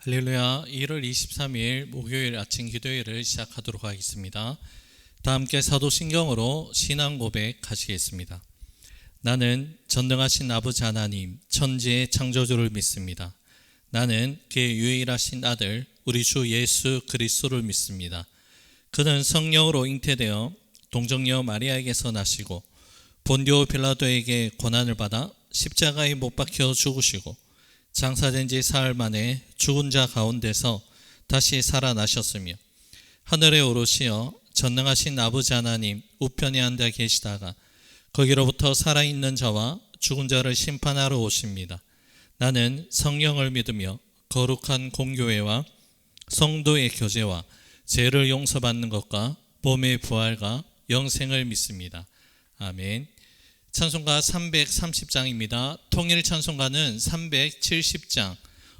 할렐루야. 1월 23일 목요일 아침 기도회를 시작하도록 하겠습니다. 다 함께 사도신경으로 신앙 고백하시겠습니다. 나는 전능하신 아버지 하나님 천지의 창조주를 믿습니다. 나는 그의 유일하신 아들 우리 주 예수 그리스도를 믿습니다. 그는 성령으로 잉태되어 동정녀 마리아에게서 나시고 본디오 빌라도에게 고난을 받아 십자가에 못 박혀 죽으시고 장사된 지 사흘 만에 죽은 자 가운데서 다시 살아나셨으며 하늘에 오르시어 전능하신 아버지 하나님 우편에 앉아 계시다가 거기로부터 살아있는 자와 죽은 자를 심판하러 오십니다. 나는 성령을 믿으며 거룩한 공교회와 성도의 교제와 죄를 용서받는 것과 몸의 부활과 영생을 믿습니다. 아멘. 찬송가 330장입니다. 통일 찬송가는 370장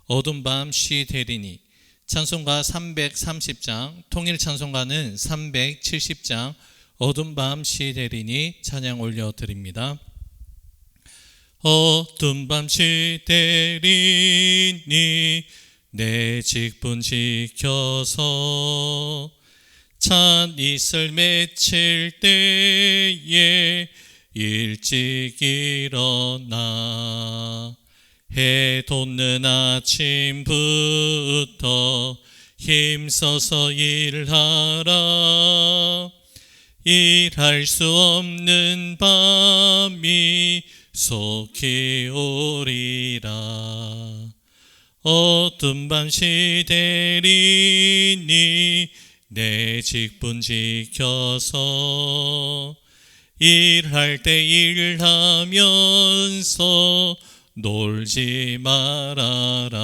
어두운 밤 쉬되리니, 찬송가 330장 통일 찬송가는 370장 어두운 밤 쉬되리니 찬양 올려드립니다. 어두운 밤 쉬되리니 내 직분 지켜서 찬 이슬 맺힐 때에 일찍 일어나 해 돋는 아침부터 힘써서 일하라. 일할 수 없는 밤이 속히 오리라. 어두운 밤 시대리니 내 직분 지켜서 일할 때 일하면서 놀지 말아라.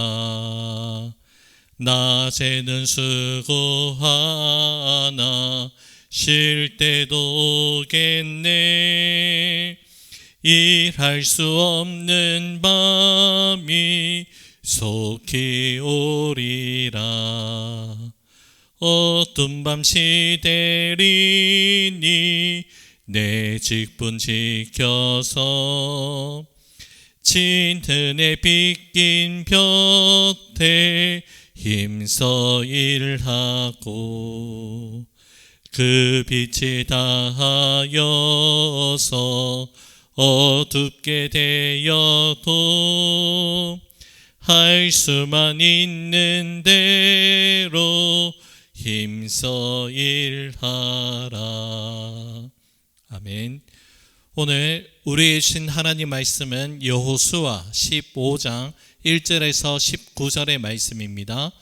낮에는 수고하나 쉴 때도 오겠네. 일할 수 없는 밤이 속히 오리라. 어두운 밤 시대리니 내 직분 지켜서 진튼에 빗긴 볕에 힘써 일하고 그 빛이 닿아여서 어둡게 되어도 할 수만 있는 대로 힘써 일하라. 아멘. 오늘 우리의 신 하나님 말씀은 여호수아 15장 1절에서 19절의 말씀입니다.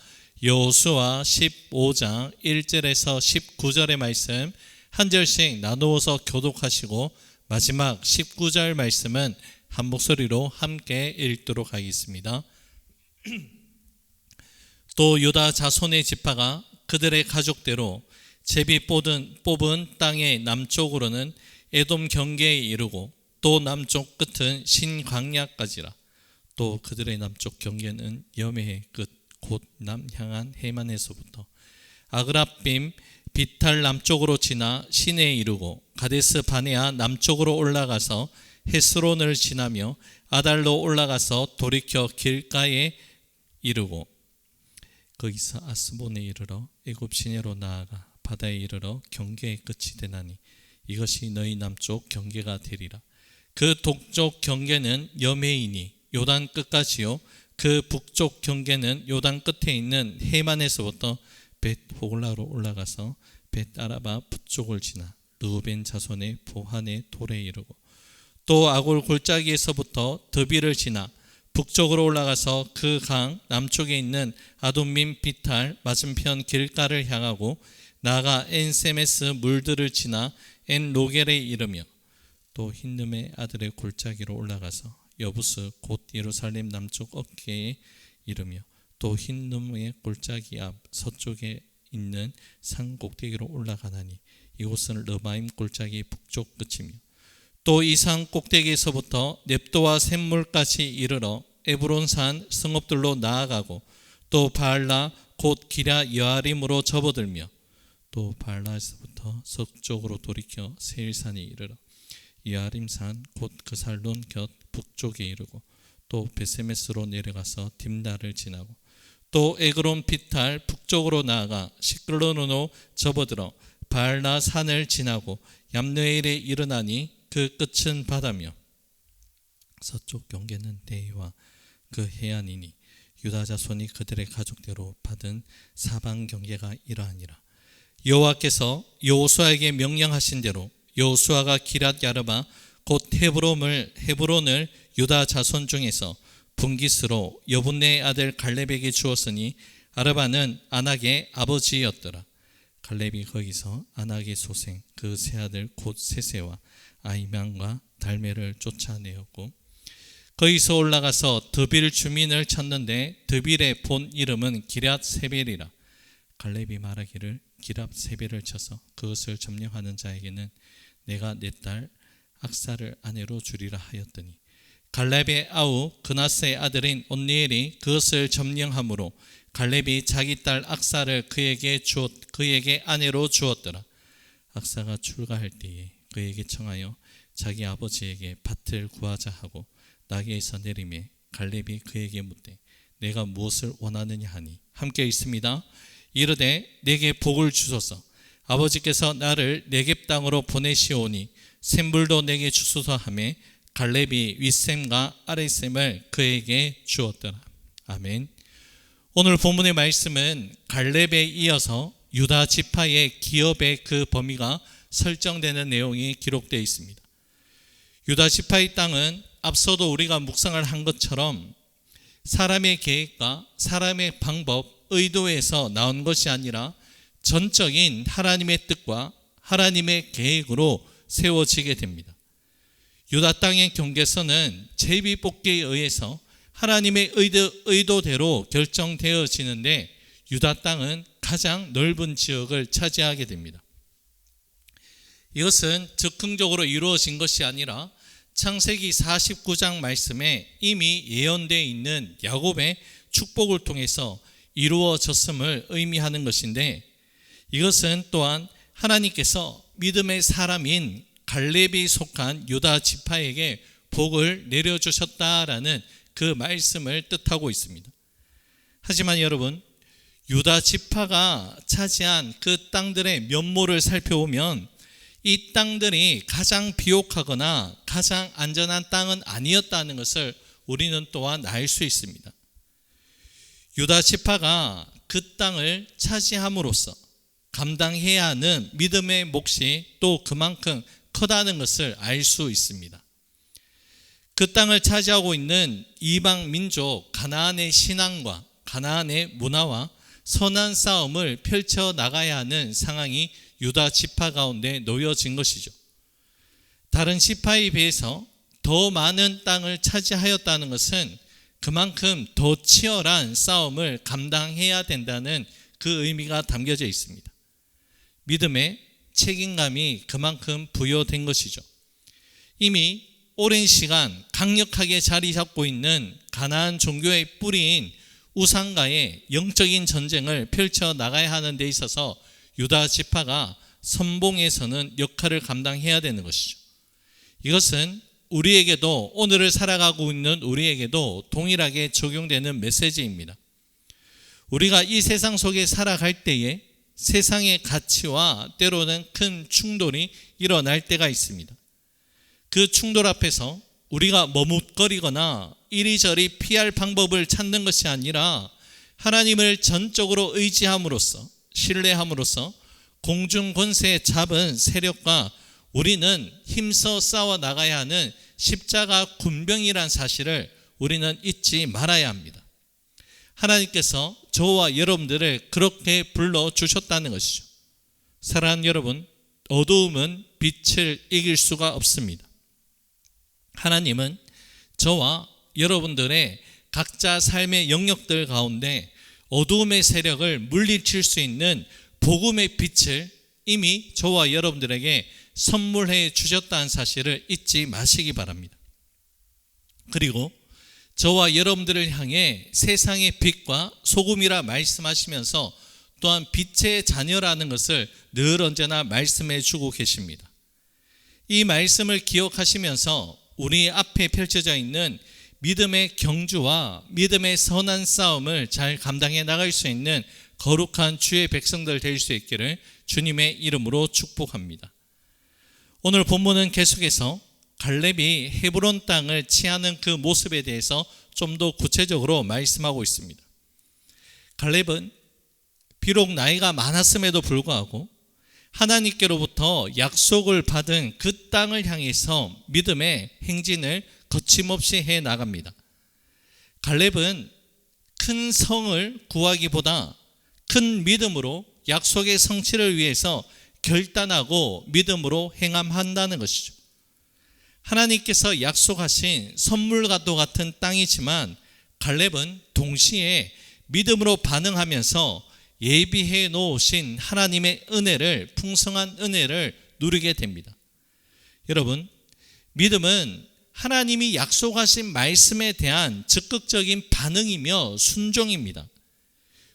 여호수아 15장 1절에서 19절의 말씀 한 절씩 나누어서 교독하시고 마지막 19절 말씀은 한 목소리로 함께 읽도록 하겠습니다. 또 유다 자손의 지파가 그들의 가족대로 제비 뽑은 땅의 남쪽으로는 에돔 경계에 이르고 또 남쪽 끝은 신광야까지라. 또 그들의 남쪽 경계는 여매의 끝 곧 남향한 해만에서부터 아그라빔 비탈 남쪽으로 지나 시내에 이르고 가데스 바네아 남쪽으로 올라가서 헤스론을 지나며 아달로 올라가서 돌이켜 길가에 이르고 거기서 아스본에 이르러 애굽 시내로 나아가 바다에 이르러 경계의 끝이 되나니 이것이 너희 남쪽 경계가 되리라. 그 동쪽 경계는 여매이니 요단 끝까지요. 그 북쪽 경계는 요단 끝에 있는 해만에서부터 벳 호글라로 올라가서 벳 아라바 북쪽을 지나 르우벤 자손의 보한의 돌에 이르고 또 아골 골짜기에서부터 드비를 지나 북쪽으로 올라가서 그 강 남쪽에 있는 아돔민 비탈 맞은편 길가를 향하고 나아가 엔세메스 물들을 지나 엔로겔에 이르며 또 힌름의 아들의 골짜기로 올라가서 여부스 곧 예루살렘 남쪽 어깨에 이르며 또 힌름의 골짜기 앞 서쪽에 있는 산 꼭대기로 올라가나니 이곳은 르바임 골짜기 북쪽 끝이며 또 이 산 꼭대기에서부터 넵도와 샘물까지 이르러 에브론산 성읍들로 나아가고 또 바알라 곧 기랴 여아림으로 접어들며 또 바알라에서부터 서쪽으로 돌이켜 세일산에 이르러 여아림산 곧 그살론 곁 북쪽에 이르고 또 베세메스로 내려가서 딥나를 지나고 또 에그론 피탈 북쪽으로 나아가 시클론으로 접어들어 바알라 산을 지나고 얌느엘에 이르나니 그 끝은 바다며 서쪽 경계는 대해와 그 해안이니 유다 자손이 그들의 가족대로 받은 사방 경계가 이러하니라. 여호와께서 여호수아에게 명령하신 대로 여호수아가 기럇 야르바 곧 헤브론을 유다 자손 중에서 분깃으로 여분네의 아들 갈렙에게 주었으니 아르바는 아낙의 아버지였더라. 갈렙이 거기서 아낙의 소생 그 세 아들 곧 세세와 아히만과 달메를 쫓아내었고 거기서 올라가서 드빌 주민을 찾는데 드빌의 본 이름은 기럇 세벨이라. 갈렙이 말하기를 기럇 세벨을 쳐서 그것을 점령하는 자에게는 내가 내 딸 악사를 아내로 주리라 하였더니 갈렙의 아우 그나스의 아들인 온니엘이 그것을 점령함으로 갈렙이 자기 딸 악사를 그에게 아내로 주었더라. 악사가 출가할 때에 그에게 청하여 자기 아버지에게 밭을 구하자 하고 나귀에서 내리매 갈렙이 그에게 묻되 내가 무엇을 원하느냐 하니 함께 있습니다. 이르되 내게 복을 주소서. 아버지께서 나를 네겝 땅으로 보내시오니 샘물도 내게 주소서 하매 갈렙이 윗샘과 아랫샘을 그에게 주었더라. 아멘. 오늘 본문의 말씀은 갈렙에 이어서 유다 지파의 기업의 그 범위가 설정되는 내용이 기록되어 있습니다. 유다 지파의 땅은 앞서도 우리가 묵상을 한 것처럼 사람의 계획과 사람의 방법, 의도에서 나온 것이 아니라 전적인 하나님의 뜻과 하나님의 계획으로 세워지게 됩니다. 유다 땅의 경계선은 제비뽑기에 의해서 하나님의 의도대로 결정되어지는데 유다 땅은 가장 넓은 지역을 차지하게 됩니다. 이것은 즉흥적으로 이루어진 것이 아니라 창세기 49장 말씀에 이미 예언되어 있는 야곱의 축복을 통해서 이루어졌음을 의미하는 것인데 이것은 또한 하나님께서 믿음의 사람인 갈렙이 속한 유다 지파에게 복을 내려주셨다라는 그 말씀을 뜻하고 있습니다. 하지만 여러분, 유다 지파가 차지한 그 땅들의 면모를 살펴보면 이 땅들이 가장 비옥하거나 가장 안전한 땅은 아니었다는 것을 우리는 또한 알 수 있습니다. 유다 지파가 그 땅을 차지함으로써 감당해야 하는 믿음의 몫이 또 그만큼 크다는 것을 알 수 있습니다. 그 땅을 차지하고 있는 이방 민족 가나안의 신앙과 가나안의 문화와 선한 싸움을 펼쳐 나가야 하는 상황이 유다 지파 가운데 놓여진 것이죠. 다른 지파에 비해서 더 많은 땅을 차지하였다는 것은 그만큼 더 치열한 싸움을 감당해야 된다는 그 의미가 담겨져 있습니다. 믿음의 책임감이 그만큼 부여된 것이죠. 이미 오랜 시간 강력하게 자리 잡고 있는 가나안 종교의 뿌리인 우상과의 영적인 전쟁을 펼쳐 나가야 하는 데 있어서 유다 지파가 선봉에서는 역할을 감당해야 되는 것이죠. 이것은 우리에게도 오늘을 살아가고 있는 우리에게도 동일하게 적용되는 메시지입니다. 우리가 이 세상 속에 살아갈 때에 세상의 가치와 때로는 큰 충돌이 일어날 때가 있습니다. 그 충돌 앞에서 우리가 머뭇거리거나 이리저리 피할 방법을 찾는 것이 아니라 하나님을 전적으로 의지함으로써 신뢰함으로써 공중 권세 잡은 세력과 우리는 힘써 싸워 나가야 하는 십자가 군병이란 사실을 우리는 잊지 말아야 합니다. 하나님께서 저와 여러분들을 그렇게 불러주셨다는 것이죠. 사랑하는 여러분, 어두움은 빛을 이길 수가 없습니다. 하나님은 저와 여러분들의 각자 삶의 영역들 가운데 어두움의 세력을 물리칠 수 있는 복음의 빛을 이미 저와 여러분들에게 선물해 주셨다는 사실을 잊지 마시기 바랍니다. 그리고 저와 여러분들을 향해 세상의 빛과 소금이라 말씀하시면서 또한 빛의 자녀라는 것을 늘 언제나 말씀해 주고 계십니다. 이 말씀을 기억하시면서 우리 앞에 펼쳐져 있는 믿음의 경주와 믿음의 선한 싸움을 잘 감당해 나갈 수 있는 거룩한 주의 백성들 될 수 있기를 주님의 이름으로 축복합니다. 오늘 본문은 계속해서 갈렙이 헤브론 땅을 취하는 그 모습에 대해서 좀 더 구체적으로 말씀하고 있습니다. 갈렙은 비록 나이가 많았음에도 불구하고 하나님께로부터 약속을 받은 그 땅을 향해서 믿음의 행진을 거침없이 해 나갑니다. 갈렙은 큰 성을 구하기보다 큰 믿음으로 약속의 성취를 위해서 결단하고 믿음으로 행함한다는 것이죠. 하나님께서 약속하신 선물과도 같은 땅이지만 갈렙은 동시에 믿음으로 반응하면서 예비해 놓으신 하나님의 은혜를, 풍성한 은혜를 누리게 됩니다. 여러분, 믿음은 하나님이 약속하신 말씀에 대한 적극적인 반응이며 순종입니다.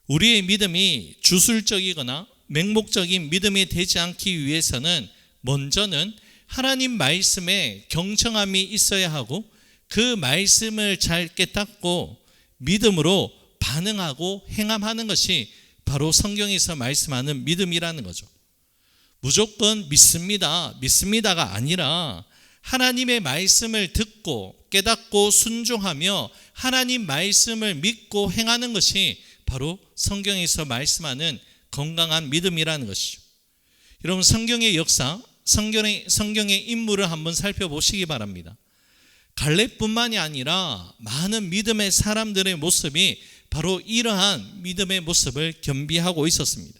우리의 믿음이 주술적이거나 맹목적인 믿음이 되지 않기 위해서는 먼저는 하나님 말씀에 경청함이 있어야 하고 그 말씀을 잘 깨닫고 믿음으로 반응하고 행함하는 것이 바로 성경에서 말씀하는 믿음이라는 거죠. 무조건 믿습니다가 아니라 하나님의 말씀을 듣고 깨닫고 순종하며 하나님 말씀을 믿고 행하는 것이 바로 성경에서 말씀하는 건강한 믿음이라는 것이죠. 여러분, 성경의 역사, 성경의 인물을 한번 살펴보시기 바랍니다. 갈렙뿐만이 아니라 많은 믿음의 사람들의 모습이 바로 이러한 믿음의 모습을 겸비하고 있었습니다.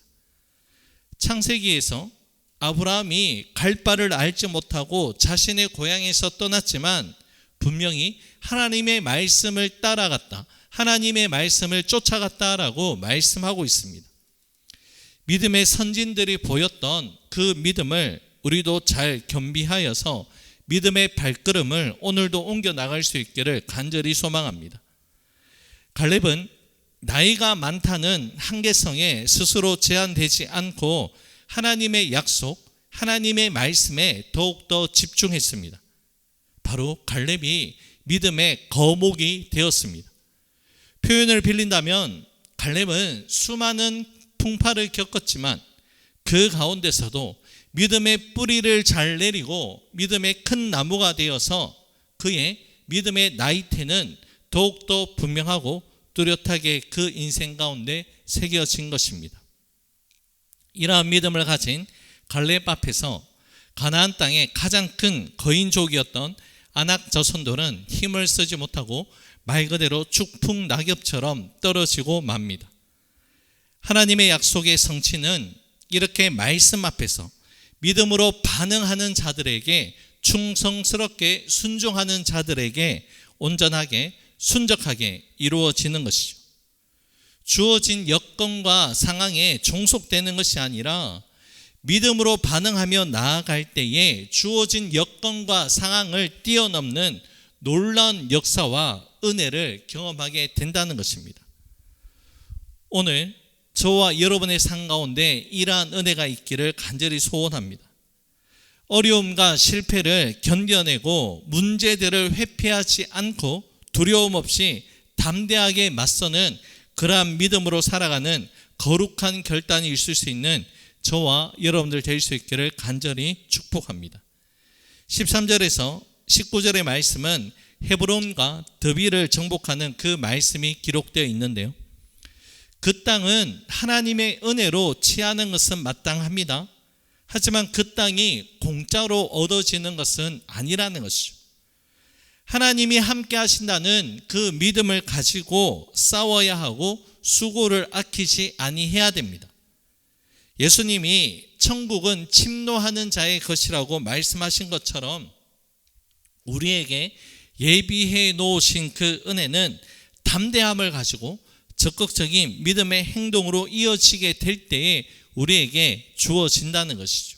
창세기에서 아브라함이 갈 바를 알지 못하고 자신의 고향에서 떠났지만 분명히 하나님의 말씀을 따라갔다, 하나님의 말씀을 쫓아갔다라고 말씀하고 있습니다. 믿음의 선진들이 보였던 그 믿음을 우리도 잘 겸비하여서 믿음의 발걸음을 오늘도 옮겨 나갈 수 있기를 간절히 소망합니다. 갈렙은 나이가 많다는 한계성에 스스로 제한되지 않고 하나님의 약속, 하나님의 말씀에 더욱더 집중했습니다. 바로 갈렙이 믿음의 거목이 되었습니다. 표현을 빌린다면 갈렙은 수많은 풍파를 겪었지만 그 가운데서도 믿음의 뿌리를 잘 내리고 믿음의 큰 나무가 되어서 그의 믿음의 나이테는 더욱더 분명하고 뚜렷하게 그 인생 가운데 새겨진 것입니다. 이러한 믿음을 가진 갈렙 앞에서 가나안 땅의 가장 큰 거인족이었던 아낙 자손들은 힘을 쓰지 못하고 말 그대로 죽풍 낙엽처럼 떨어지고 맙니다. 하나님의 약속의 성취는 이렇게 말씀 앞에서 믿음으로 반응하는 자들에게, 충성스럽게 순종하는 자들에게 온전하게 순적하게 이루어지는 것이죠. 주어진 여건과 상황에 종속되는 것이 아니라 믿음으로 반응하며 나아갈 때에 주어진 여건과 상황을 뛰어넘는 놀라운 역사와 은혜를 경험하게 된다는 것입니다. 오늘 저와 여러분의 삶 가운데 이러한 은혜가 있기를 간절히 소원합니다. 어려움과 실패를 견뎌내고 문제들을 회피하지 않고 두려움 없이 담대하게 맞서는 그러한 믿음으로 살아가는 거룩한 결단이 있을 수 있는 저와 여러분들 될 수 있기를 간절히 축복합니다. 13절에서 19절의 말씀은 헤브론과 드비를 정복하는 그 말씀이 기록되어 있는데요. 그 땅은 하나님의 은혜로 취하는 것은 마땅합니다. 하지만 그 땅이 공짜로 얻어지는 것은 아니라는 것이죠. 하나님이 함께 하신다는 그 믿음을 가지고 싸워야 하고 수고를 아끼지 아니해야 됩니다. 예수님이 천국은 침노하는 자의 것이라고 말씀하신 것처럼 우리에게 예비해 놓으신 그 은혜는 담대함을 가지고 적극적인 믿음의 행동으로 이어지게 될 때에 우리에게 주어진다는 것이죠.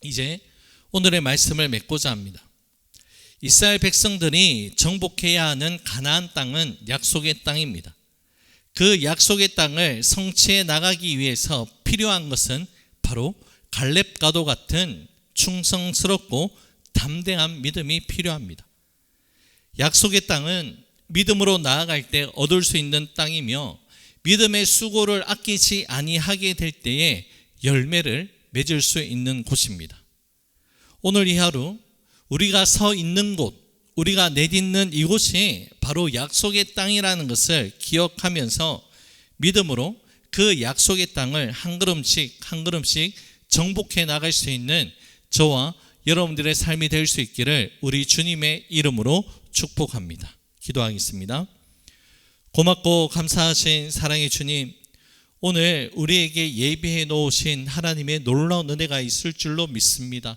이제 오늘의 말씀을 맺고자 합니다. 이스라엘 백성들이 정복해야 하는 가나안 땅은 약속의 땅입니다. 그 약속의 땅을 성취해 나가기 위해서 필요한 것은 바로 갈렙과도 같은 충성스럽고 담대한 믿음이 필요합니다. 약속의 땅은 믿음으로 나아갈 때 얻을 수 있는 땅이며 믿음의 수고를 아끼지 아니하게 될 때에 열매를 맺을 수 있는 곳입니다. 오늘 이 하루 우리가 서 있는 곳, 우리가 내딛는 이곳이 바로 약속의 땅이라는 것을 기억하면서 믿음으로 그 약속의 땅을 한 걸음씩 한 걸음씩 정복해 나갈 수 있는 저와 여러분들의 삶이 될 수 있기를 우리 주님의 이름으로 축복합니다. 기도하겠습니다. 고맙고 감사하신 사랑의 주님, 오늘 우리에게 예비해 놓으신 하나님의 놀라운 은혜가 있을 줄로 믿습니다.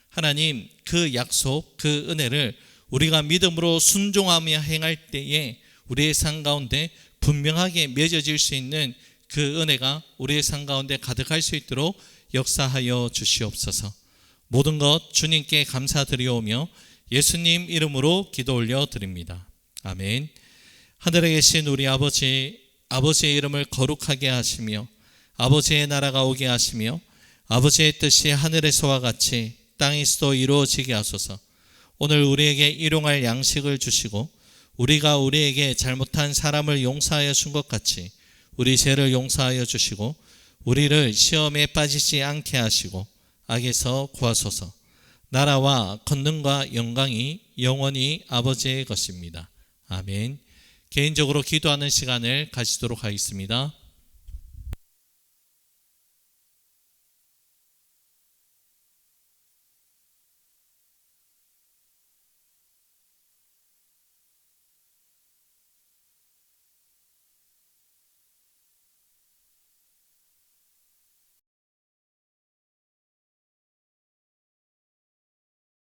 하나님, 그 약속, 그 은혜를 우리가 믿음으로 순종하며 행할 때에 우리의 삶 가운데 분명하게 맺어질 수 있는 그 은혜가 우리의 삶 가운데 가득할 수 있도록 역사하여 주시옵소서. 모든 것 주님께 감사드리오며 예수님 이름으로 기도 올려드립니다. 아멘. 하늘에 계신 우리 아버지, 아버지의 이름을 거룩하게 하시며 아버지의 나라가 오게 하시며 아버지의 뜻이 하늘에서와 같이 땅에서도 이루어지게 하소서. 오늘 우리에게 일용할 양식을 주시고 우리가 우리에게 잘못한 사람을 용서하여 준 것 같이 우리 죄를 용서하여 주시고 우리를 시험에 빠지지 않게 하시고 악에서 구하소서. 나라와 권능과 영광이 영원히 아버지의 것입니다. 아멘. 개인적으로 기도하는 시간을 가지도록 하겠습니다.